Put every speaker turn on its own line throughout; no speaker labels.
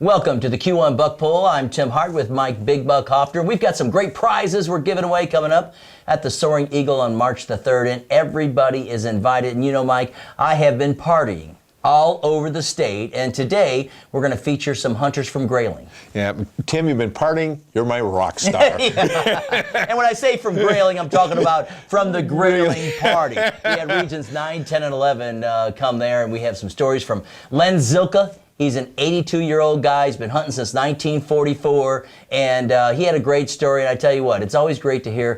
Welcome to the Q1 Buck Pull. I'm Tim Hart with Mike Big Buck Hoffner. We've got some great prizes we're giving away coming up at the Soaring Eagle on March the 3rd, and everybody is invited. And you know, Mike, I have been partying all over the state, and today we're going to feature some hunters from Grayling.
Yeah, Tim, you've been partying. You're my rock star.
And when I say from Grayling, I'm talking about from the Grayling party. We had regions 9, 10, and 11 come there, and we have some stories from Len Zilka. He's an 82-year-old guy. He's been hunting since 1944, and he had a great story. And I tell you what, it's always great to hear.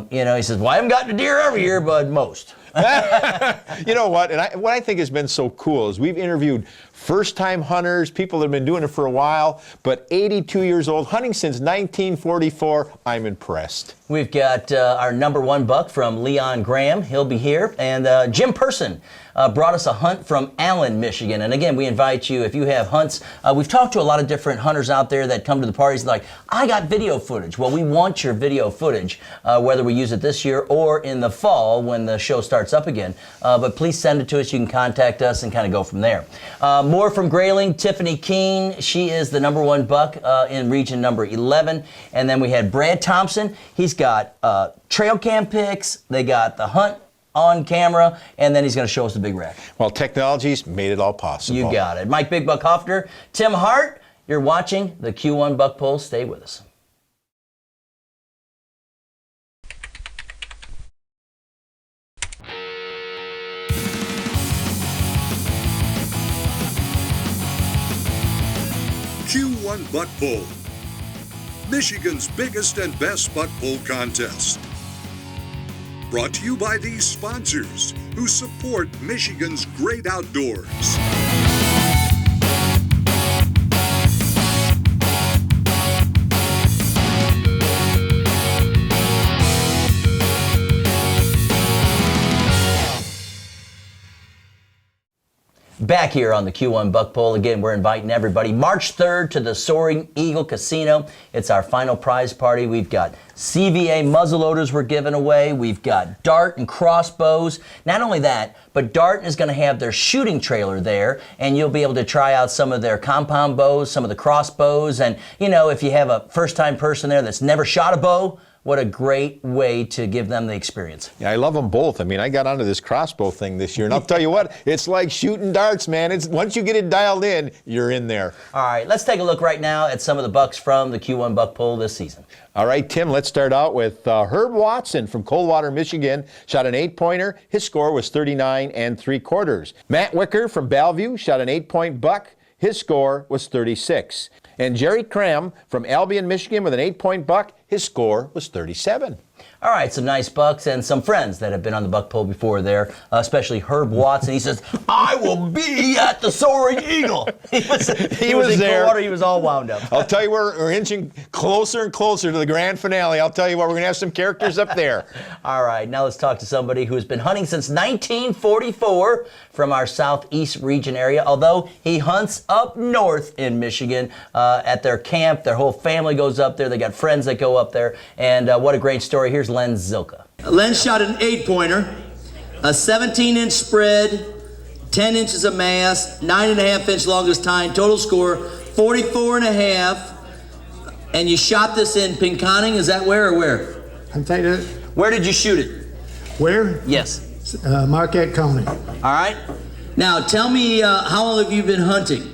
He says, well, I haven't gotten a deer every year, but most.
You know what? And what I think has been so cool is we've interviewed first-time hunters, people that have been doing it for a while, but 82 years old, hunting since 1944. I'm impressed. We've got our #1 buck from Leon Graham. He'll be here. And Jim Person brought us a hunt from Allen, Michigan. And again, we invite you, if you have hunts, we've talked to a lot of different hunters out there that come to the parties and like, I got video footage. Well, we want your video footage, whether we use it this year or in the fall when the show starts up again. But please send it to us. You can contact us and kind of go from there. More from Grayling, Tiffany Keene. She is the #1 buck in region number 11. And then we had Brad Thompson. He's got trail cam pics. They got the hunt on camera, and then he's going to show us the big rack. Well, technology's made it all possible.
You got it. Mike Big Buck Hoffner, Tim Hart, you're watching the Q1 Buck Pull. Stay with us.
Q1 Buck Pull, Michigan's biggest and best buck pull contest. Brought to you by these sponsors who support Michigan's great outdoors.
Back here on the Q1 Buck Pull, again, we're inviting everybody March 3rd to the Soaring Eagle Casino. It's our final prize party. We've got CVA muzzleloaders we're giving away. We've got dart and crossbows. Not only that, but Dart is going to have their shooting trailer there, and you'll be able to try out some of their compound bows, some of the crossbows, and, you know, if you have a first-time person there that's never shot a bow, what a great way to give them the experience.
Yeah, I love them both. I mean, I got onto this crossbow thing this year, and I'll tell you what, it's like shooting darts, man. It's once you get it dialed in, you're in there.
All right, let's take a look right now at some of the bucks from the Q1 Buck Pull this season.
All right, Tim, let's start out with Herb Watson from Coldwater, Michigan. Shot an 8-pointer. His score was 39 3/4. Matt Wicker from Bellevue shot an 8-point buck. His score was 36. And Jerry Cram from Albion, Michigan with an 8-point buck. His score was 37.
All right, some nice bucks and some friends that have been on the buck pull before there, especially Herb Watson. He says, I will be at the Soaring Eagle. He was in
there.
Coldwater. He was all wound up.
I'll tell you, we're inching closer and closer to the grand finale. I'll tell you what, we're going to have some characters up there.
All right, now let's talk to somebody who's been hunting since 1944 from our southeast region area, although he hunts up north in Michigan at their camp. Their whole family goes up there. They got friends that go up there, and what a great story. Here's Len Zilka.
Len shot an 8-pointer, a 17-inch spread, 10 inches of mass, 9.5-inch longest tine, total score 44.5. And you shot this in Pinconning, is that where or where?
I'm taking it.
Where did you shoot it?
Where?
Yes.
Marquette County.
All right.
Now tell me, how long have you been hunting?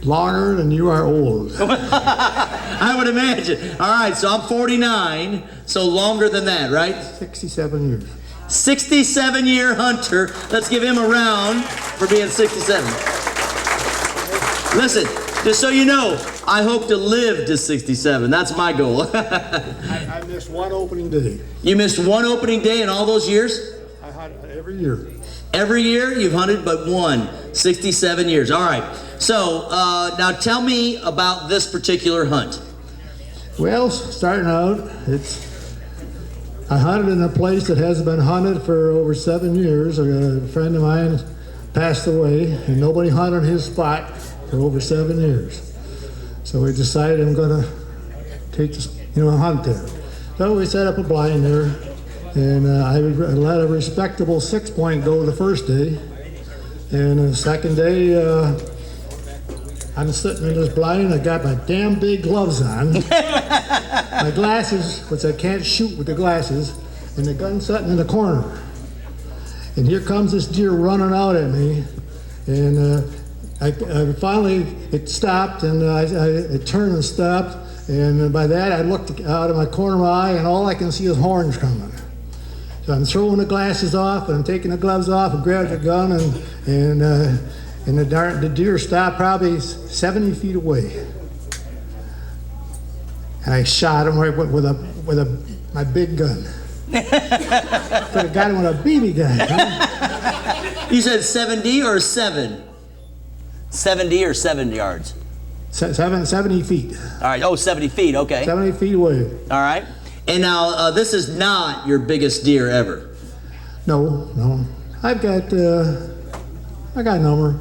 Longer than you are old.
I would imagine. All right, so I'm 49, so longer than that, right?
67 years.
67-year hunter. Let's give him a round for being 67. Listen, just so you know, I hope to live to 67. That's my goal.
I missed one opening day.
You missed one opening day in all those years?
I hunt every year.
Every year you've hunted but one. 67 years. All right. So now tell me about this particular hunt.
Well, starting out, I hunted in a place that hasn't been hunted for over 7 years. A friend of mine passed away, and nobody hunted his spot for over 7 years. So we decided I'm going to take this, hunt there. So we set up a blind there, and I let a respectable 6-point go the first day, and the second day I'm sitting in this blind, I got my damn big gloves on, my glasses, which I can't shoot with the glasses, and the gun sitting in the corner. And here comes this deer running out at me, and I finally, it stopped, and I turned and stopped, and by that I looked out of my corner of my eye, and all I can see is horns coming. So I'm throwing the glasses off, and I'm taking the gloves off, and grab the gun, and the deer stopped probably 70 feet away. And I shot him right with my big gun. Could have got him with a BB gun. Huh?
You said 70 or 7?
70 or 7 yards?
70 feet.
All right. Oh, 70 feet. Okay.
70 feet away.
All right.
And now, this is not your biggest deer ever.
No. I got a number.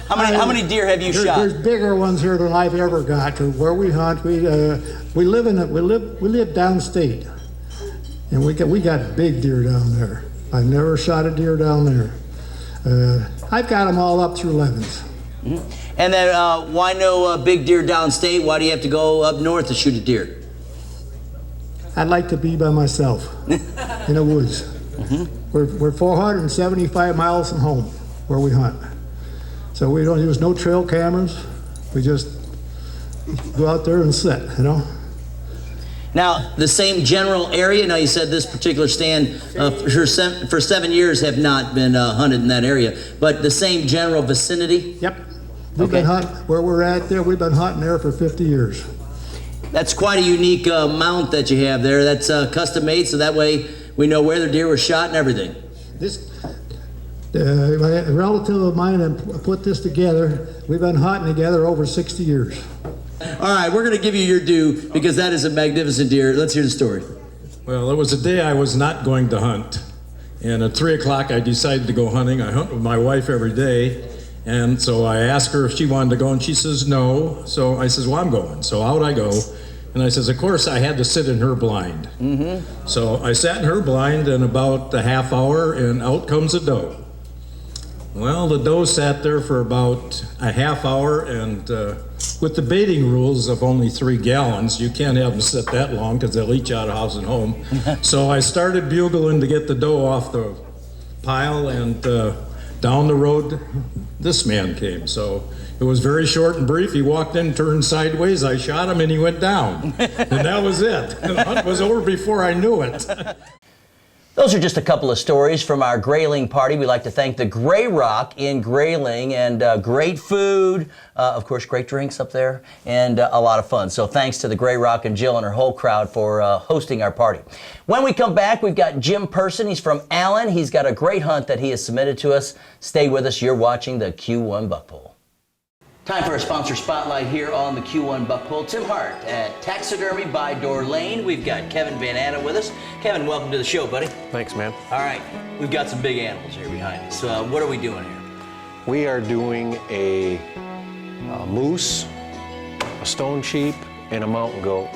How many deer have you shot?
There's bigger ones here than I've ever got. To where we hunt, we live downstate, and we got big deer down there. I've never shot a deer down there. I've got them all up through 11s.
Mm-hmm. And then why no big deer downstate? Why do you have to go up north to shoot a deer?
I'd like to be by myself in the woods. Mm-hmm. We're 475 miles from home where we hunt. So we don't use no trail cameras. We just go out there and sit, you know.
Now, the same general area, now you said this particular stand for 7 years have not been hunted in that area, but the same general vicinity?
Yep. We've been hunting, where we're at there, we've been hunting there for 50 years.
That's quite a unique mount that you have there. That's custom made, so that way we know where the deer was shot and everything.
A relative of mine and put this together. We've been hunting together over 60 years.
All right, we're going to give you your due because that is a magnificent deer. Let's hear the story.
Well, it was a day I was not going to hunt. And at 3 o'clock, I decided to go hunting. I hunt with my wife every day. And so I asked her if she wanted to go, and she says no. So I says, well, I'm going. So out I go. And I says, of course, I had to sit in her blind. Mm-hmm. So I sat in her blind in about a half hour, and out comes a doe. Well, the doe sat there for about a half hour, and with the baiting rules of only 3 gallons, you can't have them sit that long because they'll eat you out of house and home. So I started bugling to get the doe off the pile, and down the road, this man came. So it was very short and brief. He walked in, turned sideways, I shot him, and he went down. And that was it. The hunt was over before I knew it.
Those are just a couple of stories from our Grayling party. We'd like to thank the Grey Rock in Grayling, and great food, of course, great drinks up there, and a lot of fun. So thanks to the Grey Rock and Jill and her whole crowd for hosting our party. When we come back, we've got Jim Person. He's from Allen. He's got a great hunt that he has submitted to us. Stay with us. You're watching the Q1 Buck Poll. Time for a sponsor spotlight here on the Q1 Buck Poll. Tim Hart at Taxidermy by Door Lane. We've got Kevin Van Atta with us. Kevin, welcome to the show, buddy.
Thanks, man.
All right, we've got some big animals here behind us. So what are we doing here?
We are doing a moose, a stone sheep, and a mountain goat,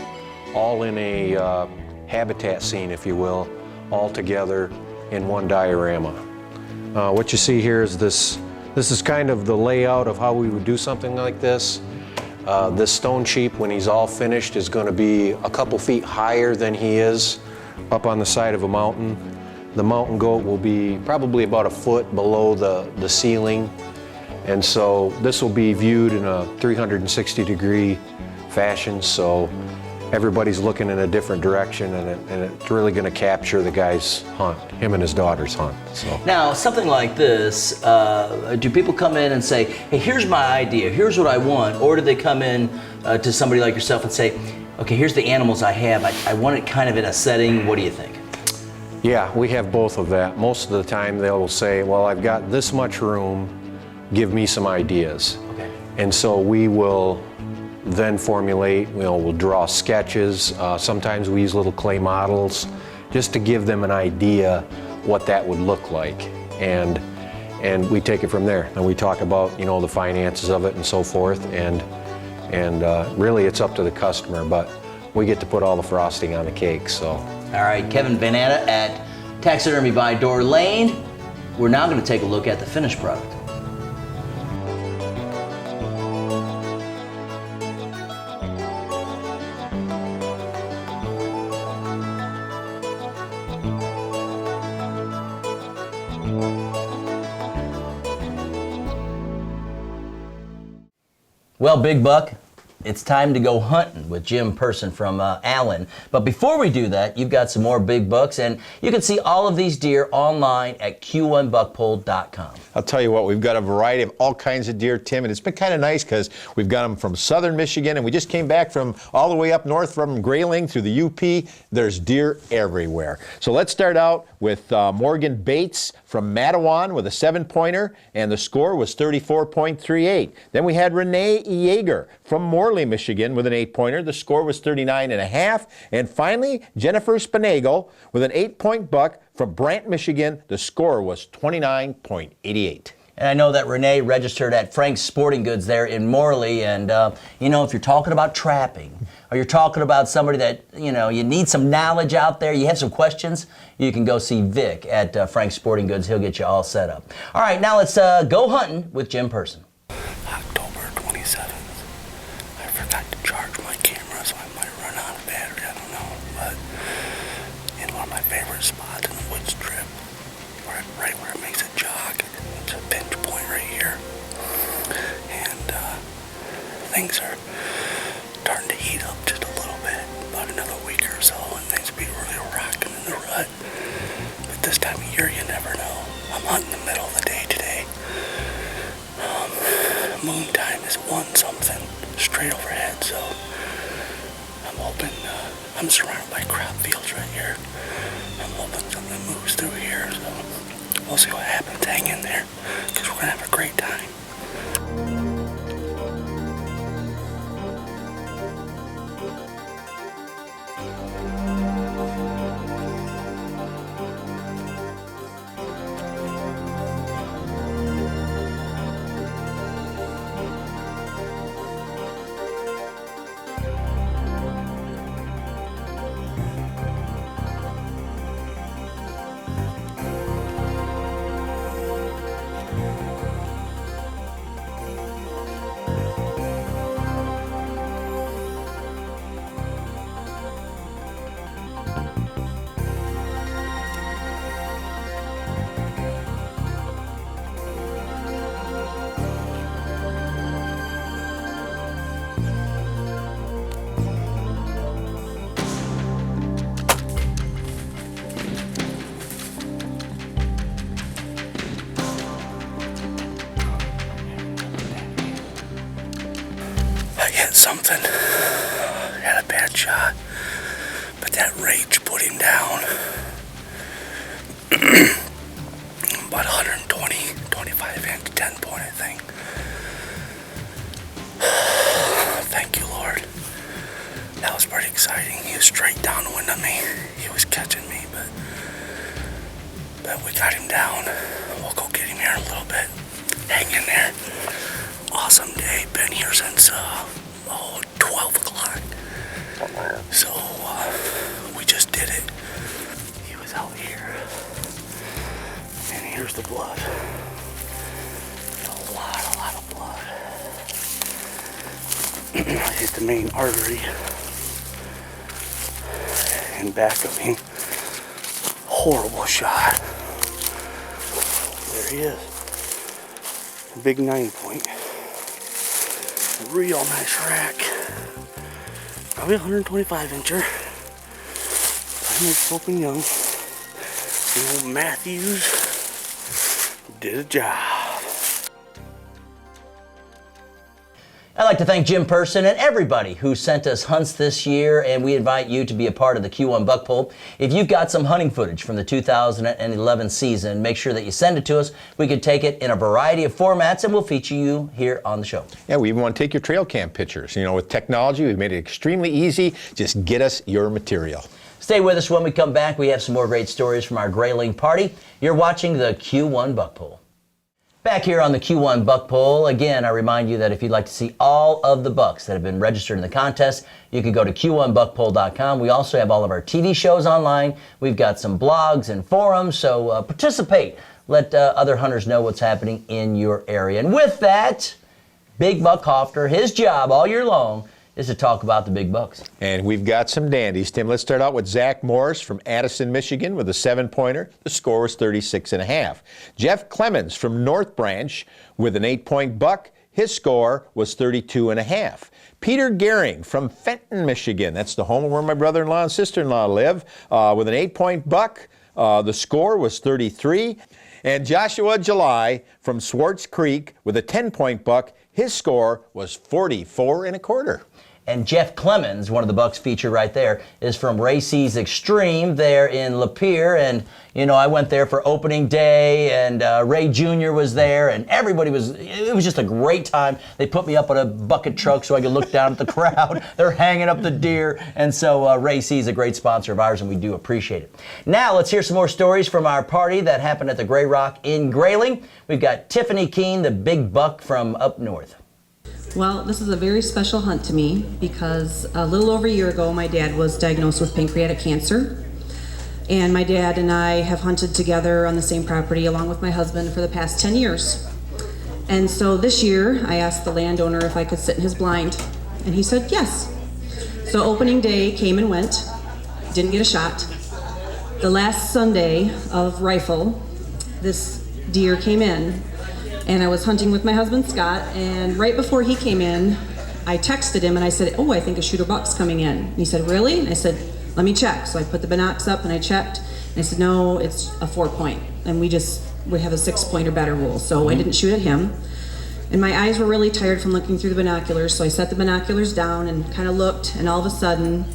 all in a habitat scene, if you will, all together in one diorama. What you see here is this is kind of the layout of how we would do something like this. This stone sheep, when he's all finished, is going to be a couple feet higher than he is up on the side of a mountain. The mountain goat will be probably about a foot below the ceiling. And so this will be viewed in a 360-degree fashion, so everybody's looking in a different direction, and it's really going to capture the guy's hunt, him and his daughter's hunt. So.
Now, something like this, do people come in and say, hey, here's my idea, here's what I want, or do they come in to somebody like yourself and say, okay, here's the animals I have, I want it kind of in a setting, what do you think?
Yeah, we have both of that. Most of the time they will say, well, I've got this much room, give me some ideas.
Okay.
And so we will then formulate, we'll draw sketches. Sometimes we use little clay models just to give them an idea what that would look like. And we take it from there. And we talk about, the finances of it and so forth. And really it's up to the customer, but we get to put all the frosting on the cake, so.
All right, Kevin Van Atta at Taxidermy by Door Lane. We're now going to take a look at the finished product. Well, Big Buck, it's time to go hunting with Jim Person from Allen. But before we do that, you've got some more big bucks, and you can see all of these deer online at q1buckpole.com.
I'll tell you what, we've got a variety of all kinds of deer, Tim, and it's been kind of nice because we've got them from southern Michigan, and we just came back from all the way up north from Grayling through the UP. There's deer everywhere. So let's start out with Morgan Bates from Mattawan with a 7-pointer, and the score was 34.38. Then we had Renee Yeager from Morley, Michigan with an 8-pointer. The score was 39.5. And finally, Jennifer Spinagle with an 8-point buck from Brant, Michigan. The score was 29.88.
And I know that Renee registered at Frank's Sporting Goods there in Morley. And, if you're talking about trapping, or you're talking about somebody that, you need some knowledge out there, you have some questions, you can go see Vic at Frank's Sporting Goods. He'll get you all set up. All right, now let's go hunting with Jim Person.
October 27th. I forgot to charge my camera, so I might run out of battery. I don't know. But in one of my favorite spots in the wood strip, right where it makes a jog, it's a pinch point right here. And things are starting to heat up just a little bit. About another week or so, and things will be really rocking in the rut. But this time of year, you never know. I'm hunting the middle of the day today. Moon time is 1-something straight overhead, so I'm hoping, I'm surrounded by crop fields right here. I'm hoping something moves through here, so we'll see what happens. Hang in there, because we're going to have a great time. I hit something, had a bad shot, but that rage put him down. About 120, 25 inch, 10-point, I think. Thank you, Lord. That was pretty exciting. He was straight downwind of me. He was catching me, but we got him down. We'll go get him here in a little bit. Hang in there. Awesome day. Been here since 12 o'clock. So we just did it. He was out here, and here's the blood. A lot of blood. Hit the main artery in back of me. Horrible shot. There he is. Big 9-point. Real nice rack. Probably 125 incher. Primary Pope and Young. And old Matthews did a job.
I'd like to thank Jim Person and everybody who sent us hunts this year, and we invite you to be a part of the Q1 Buck Poll. If you've got some hunting footage from the 2011 season, make sure that you send it to us. We can take it in a variety of formats, and we'll feature you here on the show.
Yeah, we even want to take your trail cam pictures. With technology, we've made it extremely easy. Just get us your material.
Stay with us when we come back. We have some more great stories from our Grayling party. You're watching the Q1 Buck Poll. Back here on the Q1 Buck Poll, again, I remind you that if you'd like to see all of the bucks that have been registered in the contest, you can go to q1buckpoll.com. We also have all of our TV shows online. We've got some blogs and forums, so participate. Let other hunters know what's happening in your area. And with that, Big Buck Hofter, his job all year long is to talk about the big bucks.
And we've got some dandies, Tim. Let's start out with Zach Morris from Addison, Michigan with a 7-pointer. The score was 36.5. Jeff Clemens from North Branch with an 8-point buck. his score was 32.5. Peter Gehring from Fenton, Michigan, that's the home where my brother-in-law and sister-in-law live, with an 8-point buck. The score was 33. And Joshua July from Swartz Creek with a 10-point buck, his score was 44.25.
And Jeff Clemens, one of the bucks featured right there, is from Racey's Extreme there in Lapeer. And, you know, I went there for opening day, and Ray Jr. was there, and everybody was, it was just a great time. They put me up on a bucket truck so I could look down at the crowd. They're hanging up the deer. And so Racey's a great sponsor of ours, and we do appreciate it. Now, let's hear some more stories from our party that happened at the Grey Rock in Grayling. We've got Tiffany Keene, the big buck from up north.
Well, this is a very special hunt to me because a little over a year ago, my dad was diagnosed with pancreatic cancer. And my dad and I have hunted together on the same property along with my husband for the past 10 years. And so this year, I asked the landowner if I could sit in his blind, and he said yes. So opening day came and went, didn't get a shot. The last Sunday of rifle, this deer came in, and I was hunting with my husband, Scott, and right before he came in, I texted him and I said, oh, I think a shooter buck's coming in. And he said, really? And I said, let me check. So I put the binocs up and I checked, and I said, no, it's a 4-point. And we have a 6-point or better rule. So I didn't shoot at him. And my eyes were really tired from looking through the binoculars, so I set the binoculars down and kind of looked, and all of a sudden,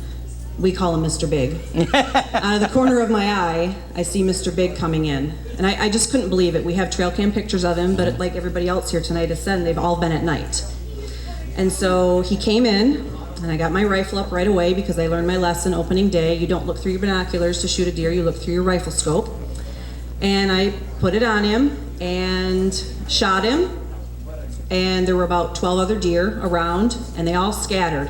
we call him Mr. Big. Out of the corner of my eye, I see Mr. Big coming in. And I just couldn't believe it. We have trail cam pictures of him, but like everybody else here tonight has said, they've all been at night. And so he came in, and I got my rifle up right away because I learned my lesson opening day. You don't look through your binoculars to shoot a deer, you look through your rifle scope. And I put it on him and shot him. And there were about 12 other deer around, and they all scattered.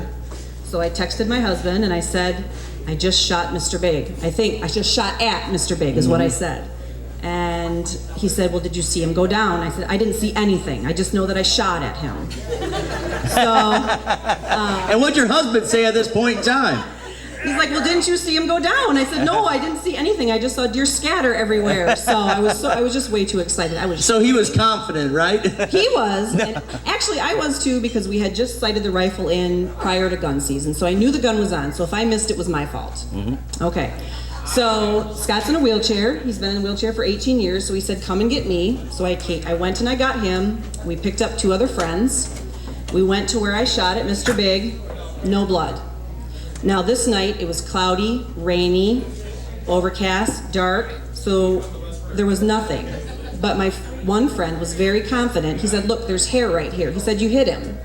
So I texted my husband and I said, I just shot Mr. Big. I think I just shot at Mr. Big is what I said. And he said, well, did you see him go down? I said, I didn't see anything. I just know that I shot at him.
And what'd your husband say at this point in time?
He's like, well, didn't you see him go down? I said, no, I didn't see anything. I just saw deer scatter everywhere. So I was just way too excited.
So he was confident, right?
He was. And actually, I was too, because we had just sighted the rifle in prior to gun season. So I knew the gun was on. So if I missed, it was my fault. Okay. So Scott's in a wheelchair. He's been in a wheelchair for 18 years. So he said, come and get me. So I went and I got him. We picked up 2 other friends. We went to where I shot at Mr. Big. No blood. Now this night, it was cloudy, rainy, overcast, dark, so there was nothing. But my one friend was very confident. He said, look, there's hair right here. He said, you hit him.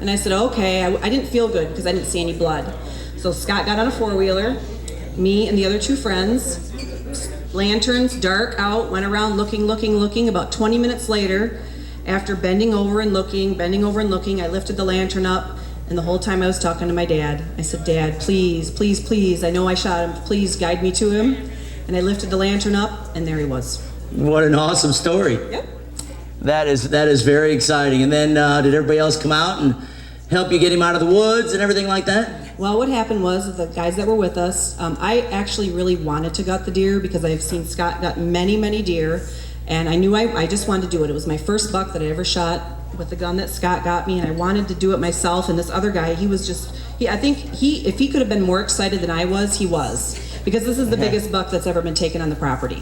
And I said, okay. I didn't feel good because I didn't see any blood. So Scott got on a 4-wheeler, me and the other 2 friends, lanterns, dark out, went around looking. About 20 minutes later, after bending over and looking, I lifted the lantern up. And the whole time I was talking to my dad, I said, Dad, please, please, please, I know I shot him, please guide me to him. And I lifted the lantern up, and there he was.
What an awesome story.
Yep.
That is very exciting. And then did everybody else come out and help you get him out of the woods and everything like that?
Well, what happened was the guys that were with us, I actually really wanted to gut the deer because I've seen Scott gut many, many deer. And I knew I just wanted to do it. It was my first buck that I ever shot with the gun that Scott got me, and I wanted to do it myself. And this other guy, I think if he could have been more excited than I was, he was. Because this is the biggest buck that's ever been taken on the property.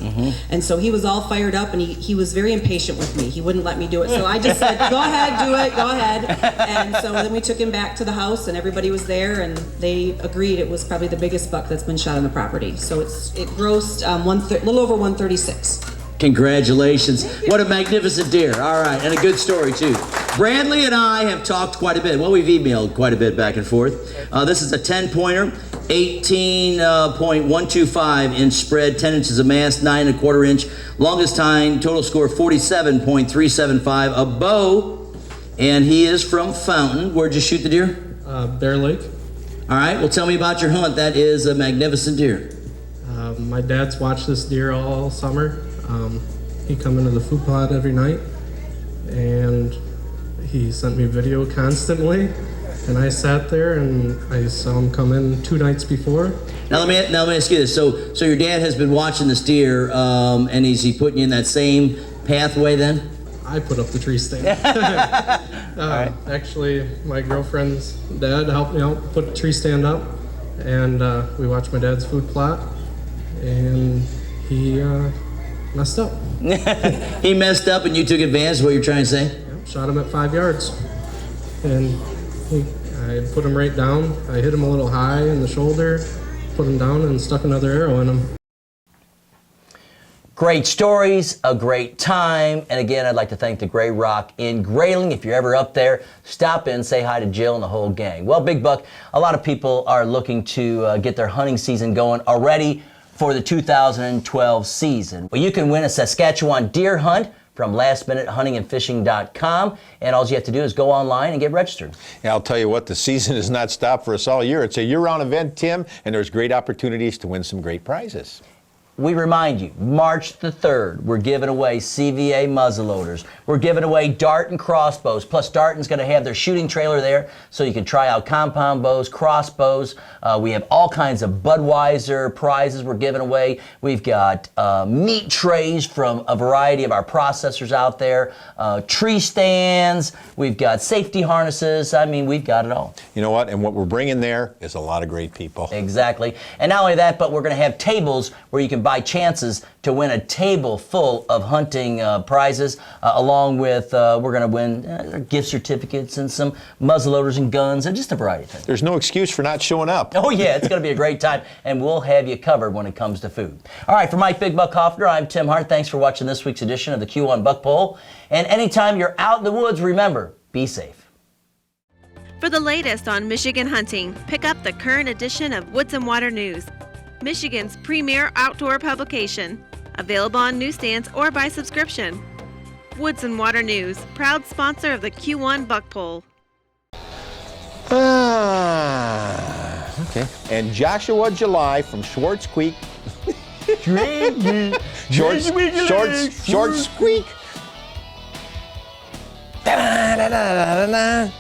And so he was all fired up, and he was very impatient with me. He wouldn't let me do it. So I just said, go ahead, do it, go ahead. And so then we took him back to the house, and everybody was there, and they agreed it was probably the biggest buck that's been shot on the property. So it grossed a little over 136.
Congratulations. What a magnificent deer. All right, and a good story, too. Bradley and I have talked quite a bit. Well, we've emailed quite a bit back and forth. This is a 10-pointer, 18.125 inch spread, 10 inches of mass, 9 1/4 inch. Longest tine, total score 47.375. A bow, and he is from Fountain. Where'd you shoot the deer?
Bear Lake.
All right, well, tell me about your hunt. That is a magnificent deer.
My dad's watched this deer all summer. He come into the food plot every night, and he sent me video constantly. And I sat there and I saw him come in 2 nights before.
Now let me ask you this. So your dad has been watching this deer, and is he putting you in that same pathway then?
I put up the tree stand. Actually, my girlfriend's dad helped me out put the tree stand up, and we watched my dad's food plot, and he messed up.
He messed up and you took advantage, is what you're trying to say?
Yep, shot him at 5 yards. And I put him right down. I hit him a little high in the shoulder, put him down, and stuck another arrow in him.
Great stories, a great time. And again, I'd like to thank the Grey Rock in Grayling. If you're ever up there, stop in, say hi to Jill and the whole gang. Well, Big Buck, a lot of people are looking to get their hunting season going already for the 2012 season. Well, you can win a Saskatchewan deer hunt from lastminutehuntingandfishing.com, and all you have to do is go online and get registered.
Yeah, I'll tell you what, the season has not stopped for us all year. It's a year-round event, Tim, and there's great opportunities to win some great prizes.
We remind you, March the 3rd, we're giving away CVA muzzleloaders. We're giving away dart and crossbows. Plus, Darton's going to have their shooting trailer there so you can try out compound bows, crossbows. We have all kinds of Budweiser prizes we're giving away. We've got meat trays from a variety of our processors out there, tree stands. We've got safety harnesses. I mean, we've got it all.
You know what? And what we're bringing there is a lot of great people.
Exactly. And not only that, but we're going to have tables where you can buy chances to win a table full of hunting prizes, along with we're going to win gift certificates and some muzzleloaders and guns and just a variety of things.
There's no excuse for not showing up.
Oh yeah, it's going to be a great time, and we'll have you covered when it comes to food. All right, for Mike Big Buck Hoffner, I'm Tim Hart. Thanks for watching this week's edition of the Q1 Buck Poll. And anytime you're out in the woods, remember, be safe.
For the latest on Michigan hunting, pick up the current edition of Woods and Water News, Michigan's premier outdoor publication, available on newsstands or by subscription. Woods and Water News, proud sponsor of the Q1 Buck Poll.
Okay. And Joshua July from Schwartz Creek. Short Squeak. Da-da-da-da-da-da-da.